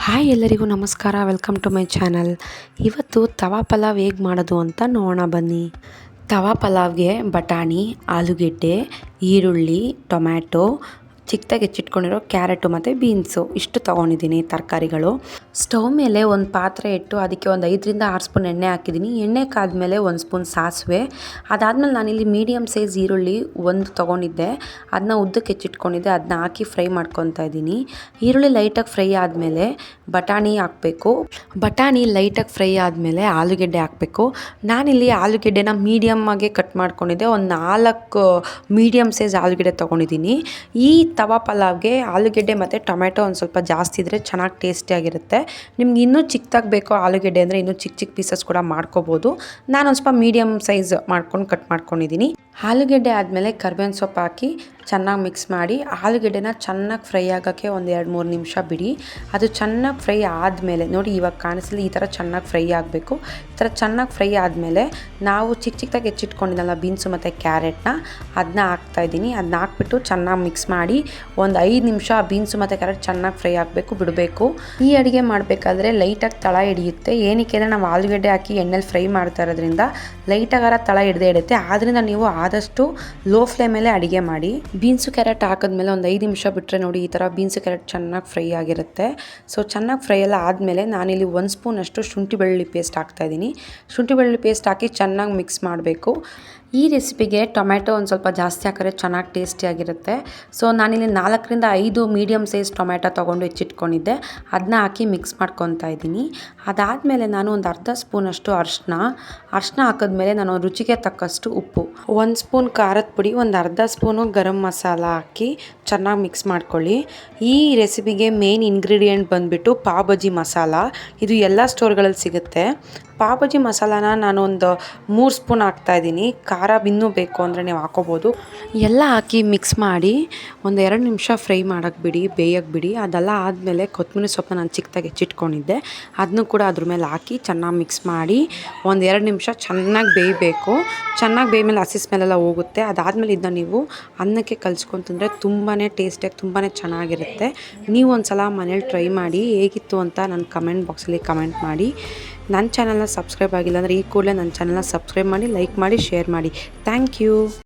Hi ಎಲ್ಲರಿಗೂ ನಮಸ್ಕಾರ. Welcome to my channel. ಇವತ್ತು ತವಾ ಪಲಾವ್ ಹೇಗೆ ಮಾಡೋದು ಅಂತ ನೋಡೋಣ ಬನ್ನಿ. ತವಾ ಪಲಾವ್ಗೆ ಬಟಾಣಿ, ಆಲೂಗೆಡ್ಡೆ, ಈರುಳ್ಳಿ, ಟೊಮ್ಯಾಟೊ, ಚಿಕ್ಕದಾಗಿ ಹೆಚ್ಚಿಟ್ಕೊಂಡಿರೋ ಕ್ಯಾರೆಟು ಮತ್ತು ಬೀನ್ಸು ಇಷ್ಟು ತೊಗೊಂಡಿದ್ದೀನಿ ತರಕಾರಿಗಳು. ಸ್ಟವ್ ಮೇಲೆ ಒಂದು ಪಾತ್ರೆ ಇಟ್ಟು ಅದಕ್ಕೆ ಒಂದು 5-6 ಸ್ಪೂನ್ ಎಣ್ಣೆ ಹಾಕಿದ್ದೀನಿ. ಎಣ್ಣೆ ಕಾದ್ಮೇಲೆ 1 ಸ್ಪೂನ್ ಸಾಸಿವೆ. ಅದಾದಮೇಲೆ ನಾನಿಲ್ಲಿ ಮೀಡಿಯಮ್ ಸೈಜ್ ಈರುಳ್ಳಿ ಒಂದು ತೊಗೊಂಡಿದ್ದೆ, ಅದನ್ನ ಉದ್ದಕ್ಕೆ ಹೆಚ್ಚಿಟ್ಕೊಂಡಿದ್ದೆ, ಅದನ್ನ ಹಾಕಿ ಫ್ರೈ ಮಾಡ್ಕೊತಾ ಇದ್ದೀನಿ. ಈರುಳ್ಳಿ ಲೈಟಾಗಿ ಫ್ರೈ ಆದಮೇಲೆ ಬಟಾಣಿ ಹಾಕಬೇಕು. ಬಟಾಣಿ ಲೈಟಾಗಿ ಫ್ರೈ ಆದಮೇಲೆ ಆಲೂಗೆಡ್ಡೆ ಹಾಕಬೇಕು. ನಾನಿಲ್ಲಿ ಆಲೂಗೆಡ್ಡೆನ ಮೀಡಿಯಮ್ ಆಗಿ ಕಟ್ ಮಾಡ್ಕೊಂಡಿದ್ದೆ, ಒಂದು 4 ಮೀಡಿಯಮ್ ಸೈಜ್ ಆಲೂಗೆಡ್ಡೆ ತೊಗೊಂಡಿದ್ದೀನಿ. ಈ ತವಾ ಪಲಾವ್ಗೆ ಆಲೂಗೆಡ್ಡೆ ಮತ್ತು ಟೊಮೆಟೊ ಒಂದು ಸ್ವಲ್ಪ ಜಾಸ್ತಿ ಇದ್ದರೆ ಚೆನ್ನಾಗಿ ಟೇಸ್ಟಿಯಾಗಿರುತ್ತೆ. ನಿಮ್ಗೆ ಇನ್ನೂ ಚಿಕ್ಕದಾಗಿ ಬೇಕೋ ಆಲೂಗೆಡ್ಡೆ ಅಂದರೆ ಇನ್ನೂ ಚಿಕ್ಕ ಪೀಸಸ್ ಕೂಡ ಮಾಡ್ಕೋಬೋದು. ನಾನು ಒಂದು ಸ್ವಲ್ಪ ಮೀಡಿಯಮ್ ಸೈಜ್ ಮಾಡ್ಕೊಂಡು ಕಟ್ ಮಾಡ್ಕೊಂಡಿದ್ದೀನಿ. ಆಲೂಗೆಡ್ಡೆ ಆದಮೇಲೆ ಕರ್ಬೇವಿನ ಸೊಪ್ಪು ಹಾಕಿ ಚೆನ್ನಾಗಿ ಮಿಕ್ಸ್ ಮಾಡಿ ಆಲೂಗೆಡ್ಡೆನ ಚೆನ್ನಾಗಿ ಫ್ರೈ ಆಗೋಕ್ಕೆ ಒಂದು 2-3 ನಿಮಿಷ ಬಿಡಿ. ಅದು ಚೆನ್ನಾಗಿ ಫ್ರೈ ಆದಮೇಲೆ ನೋಡಿ, ಇವಾಗ ಕಾಣಿಸಲಿ, ಈ ಥರ ಚೆನ್ನಾಗಿ ಫ್ರೈ ಆಗಬೇಕು. ಈ ಥರ ಚೆನ್ನಾಗಿ ಫ್ರೈ ಆದಮೇಲೆ ನಾವು ಚಿಕ್ಕದಾಗಿ ಹೆಚ್ಚಿಟ್ಕೊಂಡಿದ್ದಲ್ಲ ಬೀನ್ಸು ಮತ್ತು ಕ್ಯಾರೆಟ್ನ ಅದನ್ನ ಹಾಕ್ತಾಯಿದ್ದೀನಿ. ಅದನ್ನ ಹಾಕ್ಬಿಟ್ಟು ಚೆನ್ನಾಗಿ ಮಿಕ್ಸ್ ಮಾಡಿ ಒಂದು 5 ನಿಮಿಷ ಬೀನ್ಸು ಮತ್ತು ಕ್ಯಾರೆಟ್ ಚೆನ್ನಾಗಿ ಫ್ರೈ ಆಗಬೇಕು, ಬಿಡಬೇಕು. ಈ ಅಡುಗೆ ಮಾಡಬೇಕಾದ್ರೆ ಲೈಟಾಗಿ ತಳ ಹಿಡಿಯುತ್ತೆ. ಏನಕ್ಕೆ ಅಂದರೆ ನಾವು ಆಲೂಗೆಡ್ಡೆ ಹಾಕಿ ಎಣ್ಣೆಲಿ ಫ್ರೈ ಮಾಡ್ತಾ ಇರೋದ್ರಿಂದ ಲೈಟಾಗಾರ ತಳ ಹಿಡ್ದೇ ಇಡುತ್ತೆ. ಆದ್ದರಿಂದ ನೀವು ಆದಷ್ಟು ಲೋ ಫ್ಲೇಮಲ್ಲೇ ಅಡುಗೆ ಮಾಡಿ. ಬೀನ್ಸು ಕ್ಯಾರೆಟ್ ಹಾಕಿದ್ಮೇಲೆ ಒಂದು 5 ನಿಮಿಷ ಬಿಟ್ಟರೆ ನೋಡಿ, ಈ ಥರ ಬೀನ್ಸು ಕ್ಯಾರೆಟ್ ಚೆನ್ನಾಗಿ ಫ್ರೈ ಆಗಿರುತ್ತೆ. ಸೊ ಚೆನ್ನಾಗಿ ಫ್ರೈ ಎಲ್ಲ ಆದಮೇಲೆ ನಾನಿಲ್ಲಿ 1 ಸ್ಪೂನಷ್ಟು ಶುಂಠಿ ಬೆಳ್ಳುಳ್ಳಿ ಪೇಸ್ಟ್ ಹಾಕ್ತಾಯಿದ್ದೀನಿ. ಶುಂಠಿ ಬೆಳ್ಳುಳ್ಳಿ ಪೇಸ್ಟ್ ಹಾಕಿ ಚೆನ್ನಾಗಿ ಮಿಕ್ಸ್ ಮಾಡಬೇಕು. ಈ ರೆಸಿಪಿಗೆ ಟೊಮ್ಯಾಟೊ ಒಂದು ಸ್ವಲ್ಪ ಜಾಸ್ತಿ ಹಾಕಿದ್ರೆ ಚೆನ್ನಾಗಿ ಟೇಸ್ಟಿಯಾಗಿರುತ್ತೆ. ಸೊ ನಾನಿಲ್ಲಿ 4-5 ಮೀಡಿಯಮ್ ಸೈಜ್ ಟೊಮ್ಯಾಟೊ ತೊಗೊಂಡು ಹೆಚ್ಚಿಟ್ಕೊಂಡಿದ್ದೆ, ಅದನ್ನ ಹಾಕಿ ಮಿಕ್ಸ್ ಮಾಡ್ಕೊತಾ ಇದ್ದೀನಿ. ಅದಾದಮೇಲೆ ನಾನು ಒಂದು ಅರ್ಧ ಸ್ಪೂನಷ್ಟು ಅರಿಶಿನ ಹಾಕಿದ್ಮೇಲೆ ನಾನು ರುಚಿಗೆ ತಕ್ಕಷ್ಟು ಉಪ್ಪು, 1 ಸ್ಪೂನ್ ಖಾರದ ಪುಡಿ, ಒಂದು ಅರ್ಧ ಸ್ಪೂನು ಗರಂ ಮಸಾಲ ಹಾಕಿ ಚೆನ್ನಾಗಿ ಮಿಕ್ಸ್ ಮಾಡ್ಕೊಳ್ಳಿ. ಈ ರೆಸಿಪಿಗೆ ಮೇನ್ ಇಂಗ್ರೀಡಿಯೆಂಟ್ ಬಂದುಬಿಟ್ಟು ಪಾವ್ ಭಾಜಿ ಮಸಾಲ. ಇದು ಎಲ್ಲ ಸ್ಟೋರ್ಗಳಲ್ಲಿ ಸಿಗುತ್ತೆ. ಪಾವ್ ಭಾಜಿ ಮಸಾಲಾನ ನಾನು ಒಂದು 3 ಸ್ಪೂನ್ ಹಾಕ್ತಾಯಿದ್ದೀನಿ. ಖಾರ ಇನ್ನೂ ಬೇಕು ಅಂದರೆ ನೀವು ಹಾಕೋಬೋದು. ಎಲ್ಲ ಹಾಕಿ ಮಿಕ್ಸ್ ಮಾಡಿ ಒಂದು 2 ನಿಮಿಷ ಫ್ರೈ ಮಾಡೋಕ್ಕೆ ಬಿಡಿ, ಬೇಯಕ್ಕೆ ಬಿಡಿ. ಅದೆಲ್ಲ ಆದಮೇಲೆ ಕೊತ್ತಂಬರಿ ಸೊಪ್ಪನ್ನ ನಾನು ಚಿಕ್ಕದಾಗಿ ಹೆಚ್ಚಿಟ್ಕೊಂಡಿದ್ದೆ, ಅದನ್ನು ಕೂಡ ಅದ್ರ ಮೇಲೆ ಹಾಕಿ ಚೆನ್ನಾಗಿ ಮಿಕ್ಸ್ ಮಾಡಿ ಒಂದು 2 ನಿಮಿಷ ಚೆನ್ನಾಗಿ ಬೇಯಬೇಕು. ಚೆನ್ನಾಗಿ ಬೇಯ್ಮೇಲೆ ಹಸಿ ಸ್ಮೆಲ್ಲೆಲ್ಲ ಹೋಗುತ್ತೆ. ಅದಾದಮೇಲೆ ಇದನ್ನ ನೀವು ಅನ್ನಕ್ಕೆ ಕಲಿಸ್ಕೊಂಡು ತಿಂದರೆ ತುಂಬಾ ಟೇಸ್ಟಿಯಾಗಿ ತುಂಬಾ ಚೆನ್ನಾಗಿರುತ್ತೆ. ನೀವು ಒಂದು ಸಲ ಮನೇಲಿ ಟ್ರೈ ಮಾಡಿ, ಹೇಗಿತ್ತು ಅಂತ ನನ್ನ ಕಮೆಂಟ್ ಬಾಕ್ಸಲ್ಲಿ ಕಮೆಂಟ್ ಮಾಡಿ. ನನ್ನ ಚಾನಲ್ನ ಸಬ್ಸ್ಕ್ರೈಬ್ ಆಗಿಲ್ಲ ಅಂದರೆ ಈ ಕೂಡಲೇ ನನ್ನ ಚಾನಲ್ನ ಸಬ್ಸ್ಕ್ರೈಬ್ ಮಾಡಿ, ಲೈಕ್ ಮಾಡಿ, ಶೇರ್ ಮಾಡಿ. Thank you.